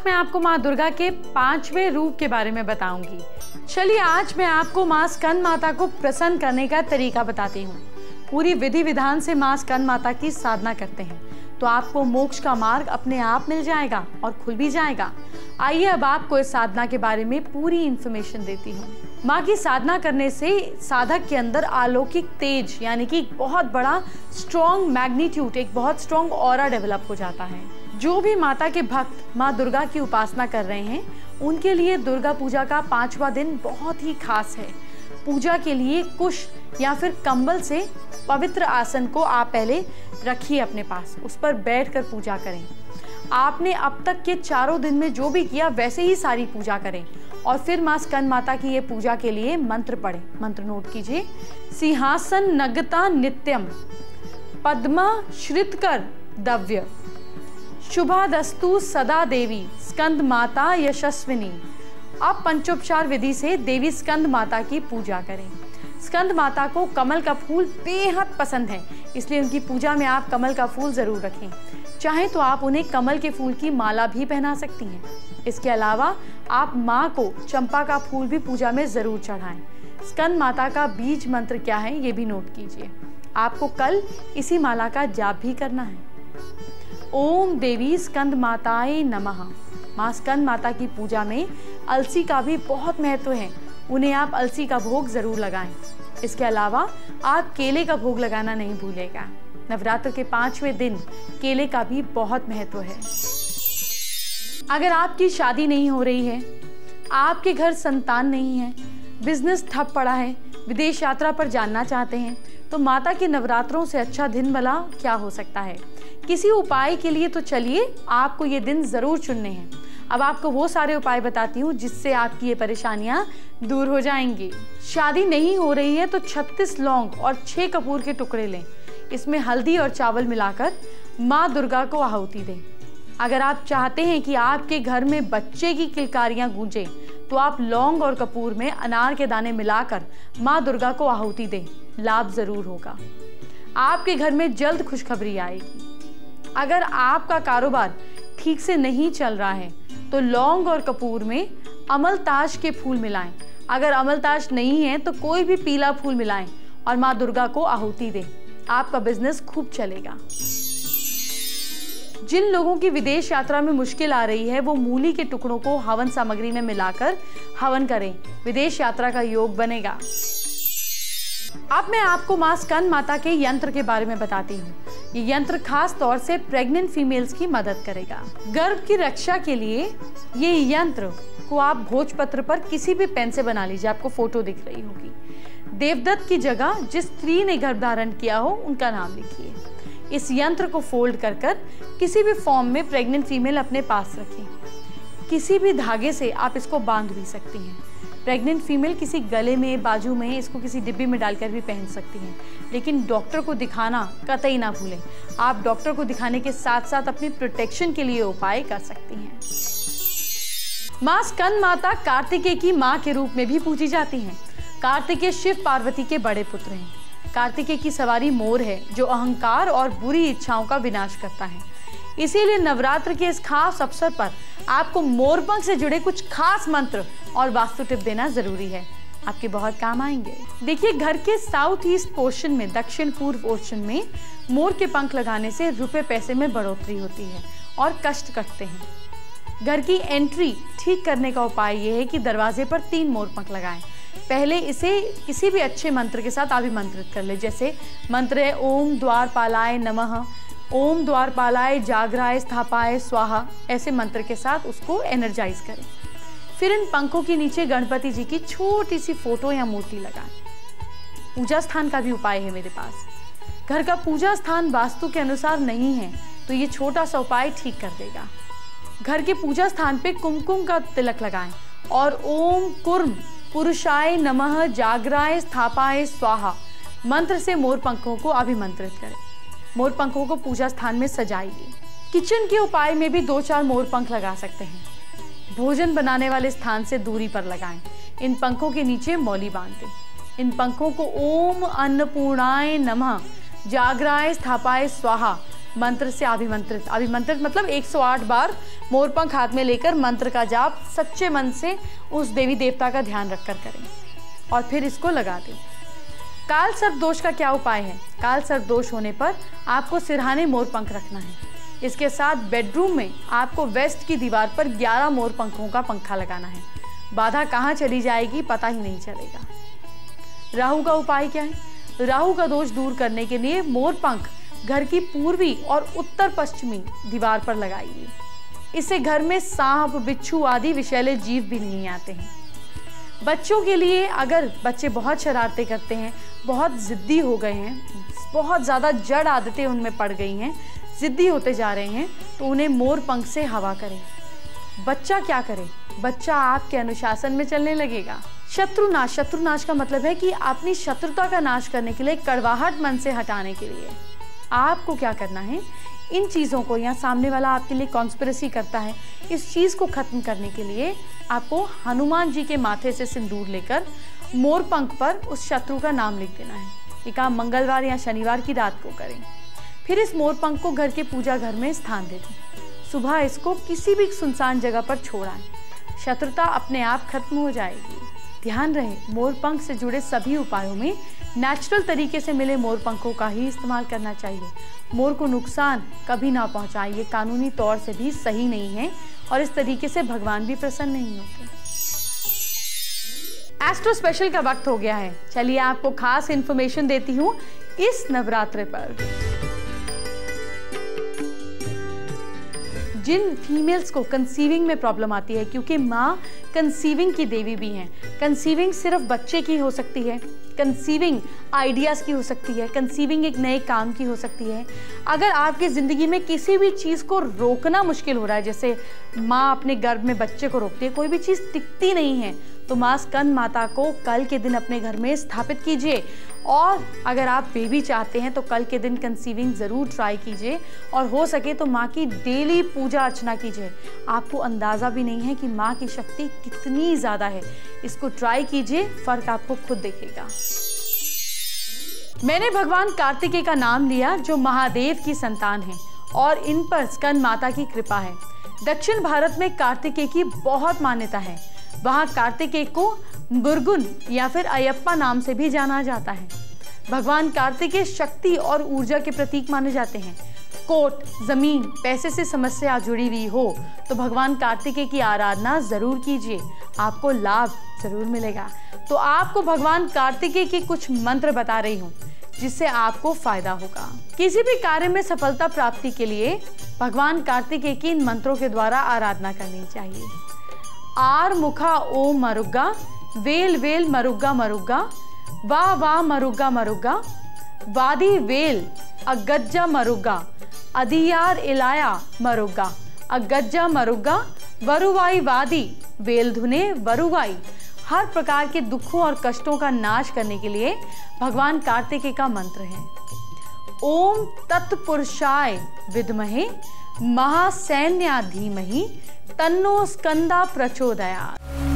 मैं आपको माँ दुर्गा के 5वें रूप के बारे में बताऊंगी। चलिए आज मैं आपको माँ स्कंद माता को प्रसन्न करने का तरीका बताती हूँ। पूरी विधि विधान से माँ स्कंद माता की साधना करते हैं तो आपको मोक्ष का मार्ग अपने आप मिल जाएगा और खुल भी जाएगा। आइए अब आपको इस साधना के बारे में पूरी इन्फॉर्मेशन देती हूँ। माँ की साधना करने से साधक के अंदर अलौकिक तेज यानी कि बहुत बड़ा स्ट्रॉन्ग मैग्नीट्यूड, एक बहुत स्ट्रॉन्ग ऑरा डेवलप हो जाता है। जो भी माता के भक्त माँ दुर्गा की उपासना कर रहे हैं उनके लिए दुर्गा पूजा का 5वां दिन बहुत ही खास है। पूजा के लिए कुश या फिर कंबल से पवित्र आसन को आप पहले रखिए अपने पास, उस पर बैठकर पूजा करें। आपने अब तक के 4 दिन में जो भी किया वैसे ही सारी पूजा करें और फिर माँ स्कंद माता की ये पूजा के लिए मंत्र पढ़ें। मंत्र नोट कीजिए। सिंहासन नगता नित्यम पद्मा श्रितकर दव्य शुभादस्तु सदा देवी स्कंद माता यशस्विनी। आप पंचोपचार विधि से देवी स्कंद माता की पूजा करें। स्कंद माता को कमल का फूल बेहद पसंद है, इसलिए उनकी पूजा में आप कमल का फूल जरूर रखें। चाहे तो आप उन्हें कमल के फूल की माला भी पहना सकती हैं। इसके अलावा आप माँ को चंपा का फूल भी पूजा में जरूर चढ़ाएं। स्कंद माता का बीज मंत्र क्या है ये भी नोट कीजिए। आपको कल इसी माला का जाप भी करना है। ओम देवी स्कंद माताए नमः। माँ स्कंद माता की पूजा में अलसी का भी बहुत महत्व है, उन्हें आप अलसी का भोग जरूर लगाएं। इसके अलावा आप केले का भोग लगाना नहीं भूलेगा। नवरात्र के 5वें दिन केले का भी बहुत महत्व है। अगर आपकी शादी नहीं हो रही है, आपके घर संतान नहीं है, बिजनेस ठप पड़ा है, विदेश यात्रा पर जाना चाहते हैं, तो माता के नवरात्रों से अच्छा दिन भला क्या हो सकता है। किसी उपाय के लिए तो चलिए आपको ये दिन जरूर चुनने हैं। अब आपको वो सारे उपाय बताती हूँ जिससे आपकी ये परेशानियाँ दूर हो जाएंगी। शादी नहीं हो रही है तो 36 लौंग और 6 कपूर के टुकड़े लें। इसमें हल्दी और चावल मिलाकर माँ दुर्गा को आहुति दें। अगर आप चाहते हैं कि आपके घर में बच्चे की किलकारियाँ गूंजें तो आप लौंग और कपूर में अनार के दाने मिलाकर माँ दुर्गा को आहुति दें, लाभ जरूर होगा। आपके घर में जल्द खुशखबरी आएगी। अगर आपका कारोबार ठीक से नहीं चल रहा है तो लौंग और कपूर में अमलताश के फूल मिलाएं। अगर अमलताश नहीं है तो कोई भी पीला फूल मिलाएं और माँ दुर्गा को आहुति दें। आपका बिजनेस खूब चलेगा। जिन लोगों की विदेश यात्रा में मुश्किल आ रही है वो मूली के टुकड़ों को हवन सामग्री में मिलाकर हवन करें, विदेश यात्रा का योग बनेगा। अब मैं आपको माँ स्कंद माता के यंत्र के बारे में बताती हूँ। ये यंत्र खास तौर से प्रेग्नेंट फीमेल्स की मदद करेगा। गर्भ की रक्षा के लिए ये यंत्र को आप भोजपत्र पर किसी भी पेन से बना लीजिए। आपको फोटो दिख रही होगी। देवदत्त की जगह जिस स्त्री ने गर्भ धारण किया हो उनका नाम लिखिए। इस यंत्र को फोल्ड कर किसी भी फॉर्म में प्रेग्नेंट फीमेल अपने पास रखें। किसी भी धागे से आप इसको बांध भी सकती हैं। प्रेग्नेंट फीमेल किसी गले में, बाजू में, इसको किसी डिब्बे में डालकर भी पहन सकती हैं, लेकिन डॉक्टर को दिखाना कतई ना भूलें। आप डॉक्टर को दिखाने के साथ साथ अपनी प्रोटेक्शन के लिए उपाय कर सकती हैं। माँ स्कंद माता कार्तिकेय की माँ के रूप में भी पूजी जाती हैं। कार्तिकेय शिव पार्वती के बड़े पुत्र हैं। कार्तिकेय की सवारी मोर है जो अहंकार और बुरी इच्छाओं का विनाश करता है। इसीलिए नवरात्र के इस खास अवसर पर आपको मोरपंख से जुड़े कुछ खास मंत्र और वास्तु टिप देना जरूरी है, आपके बहुत काम आएंगे। देखिए, घर के साउथ ईस्ट पोर्शन में, दक्षिण पूर्व पोर्शन में मोर के पंख लगाने से रुपए पैसे में बढ़ोतरी होती है और कष्ट कटते हैं। घर की एंट्री ठीक करने का उपाय यह है कि दरवाजे पर 3 मोर पंख लगाएं। पहले इसे किसी भी अच्छे मंत्र के साथ अभिमंत्रित कर ले। जैसे मंत्र है ओम द्वारपालाय नमः, ओम द्वारपालाय जागराय स्थापाय स्वाहा। ऐसे मंत्र के साथ उसको एनर्जाइज करें। फिर इन पंखों के नीचे गणपति जी की छोटी सी फोटो या मूर्ति लगाएं। पूजा स्थान का भी उपाय है मेरे पास। घर का पूजा स्थान वास्तु के अनुसार नहीं है तो ये छोटा सा उपाय ठीक कर देगा। घर के पूजा स्थान पे कुमकुम का तिलक लगाएं और ओम कुर्म पुरुषाय नमः जागराय स्थापाय स्वाहा मंत्र से मोर पंखों को अभिमंत्रित करें। मोर पंखों को पूजा स्थान में सजाइए। किचन के उपाय में भी 2-4 मोर पंख लगा सकते हैं। भोजन बनाने वाले स्थान से दूरी पर लगाएं। इन पंखों के नीचे मौली बांध दें। इन पंखों को ओम अन्नपूर्णाय नमः जागराय स्थापाय स्वाहा मंत्र से अभिमंत्रित। अभिमंत्रित मतलब 108 बार मोरपंख हाथ में लेकर मंत्र का जाप सच्चे मन से उस देवी देवता का ध्यान रखकर करें और फिर इसको लगा दें। काल सर्प दोष का क्या उपाय है? काल सर्प दोष होने पर आपको सिरहाने मोरपंख रखना है। इसके साथ बेडरूम में आपको वेस्ट की दीवार पर 11 मोरपंखों का पंखा लगाना है। बाधा कहाँ चली जाएगी पता ही नहीं चलेगा। राहु का उपाय क्या है? राहु का दोष दूर करने के लिए मोरपंख घर की पूर्वी और उत्तर पश्चिमी दीवार पर लगाइए। इससे घर में सांप, बिच्छू आदि विषैले जीव भी नहीं आते हैं। बच्चों के लिए, अगर बच्चे बहुत शरारतें करते हैं, बहुत जिद्दी हो गए हैं, बहुत ज़्यादा जड़ आदतें उनमें पड़ गई हैं, जिद्दी होते जा रहे हैं, तो उन्हें मोरपंख से हवा करें। बच्चा क्या करे? बच्चा आपके अनुशासन में चलने लगेगा। शत्रुनाश, शत्रुनाश का मतलब है कि अपनी शत्रुता का नाश करने के लिए, कड़वाहट मन से हटाने के लिए आपको क्या करना है? इन चीज़ों को, यहाँ सामने वाला आपके लिए कॉन्स्पिरेसी करता है, इस चीज़ को खत्म करने के लिए आपको हनुमान जी के माथे से सिंदूर लेकर मोरपंख पर उस शत्रु का नाम लिख देना है। ये काम मंगलवार या शनिवार की रात को करें। फिर इस मोरपंख को घर के पूजा घर में स्थान दे दें। सुबह इसको किसी भी सुनसान जगह पर छोड़ाएं। शत्रुता अपने आप खत्म हो जाएगी। ध्यान रहे, मोरपंख से जुड़े सभी उपायों में नेचुरल तरीके से मिले मोरपंखों का ही इस्तेमाल करना चाहिए। मोर को नुकसान कभी ना पहुंचाएं, ये कानूनी तौर से भी सही नहीं है और इस तरीके से भगवान भी प्रसन्न नहीं होते। एस्ट्रो स्पेशल का वक्त हो गया है। चलिए आपको खास इंफॉर्मेशन देती हूँ इस नवरात्रि पर। जिन फीमेल्स को कंसीविंग में प्रॉब्लम आती है, क्योंकि माँ कंसीविंग की देवी भी हैं। कंसीविंग सिर्फ बच्चे की हो सकती है, कंसीविंग आइडियाज़ की हो सकती है, कंसीविंग एक नए काम की हो सकती है। अगर आपकी ज़िंदगी में किसी भी चीज़ को रोकना मुश्किल हो रहा है, जैसे माँ अपने गर्भ में बच्चे को रोकती है, कोई भी चीज़ टिकती नहीं है, तो माँ स्कंद माता को कल के दिन अपने घर में स्थापित कीजिए। और अगर आप बेबी चाहते हैं तो कल के दिन कंसीविंग ज़रूर ट्राई कीजिए और हो सके तो माँ की डेली पूजा अर्चना कीजिए। आपको अंदाज़ा भी नहीं है कि माँ की शक्ति कितनी ज़्यादा है। इसको ट्राई कीजिए, फ़र्क आपको खुद दिखेगा। मैंने भगवान कार्तिकेय का नाम लिया जो महादेव की संतान है और इन पर स्कंद माता की कृपा है। दक्षिण भारत में कार्तिकेय की बहुत मान्यता है। वहाँ कार्तिकेय को मुरुगन या फिर अयप्पा नाम से भी जाना जाता है। भगवान कार्तिकेय शक्ति और ऊर्जा के प्रतीक माने जाते हैं। कोर्ट, जमीन, पैसे से समस्या जुड़ी हुई हो तो भगवान कार्तिकेय की आराधना जरूर कीजिए, आपको लाभ जरूर मिलेगा। तो आपको भगवान कार्तिकेय के कुछ मंत्र बता रही हूँ जिससे आपको फायदा होगा। किसी भी कार्य में सफलता प्राप्ति के लिए भगवान कार्तिकेय की इन मंत्रों के द्वारा आराधना करनी चाहिए। आर मुखा ओम मरुग्गा, वेल वेल मरुग्गा मरुग्गा, वाह वाह मरुग्गा मरुग्गा, वादी वेल अगज्जा मरुग्गा, अधियार इलाया मरुग्गा, अगज्जा मरुग्गा, वरुवाई वादी वेल धुने वरुवाई। हर प्रकार के दुखों और कष्टों का नाश करने के लिए भगवान कार्तिकेय का मंत्र है। ओम तत्पुरुषाय विद्महे महासैन्या धीमहि तन्नो स्कंदा प्रचोदयात्।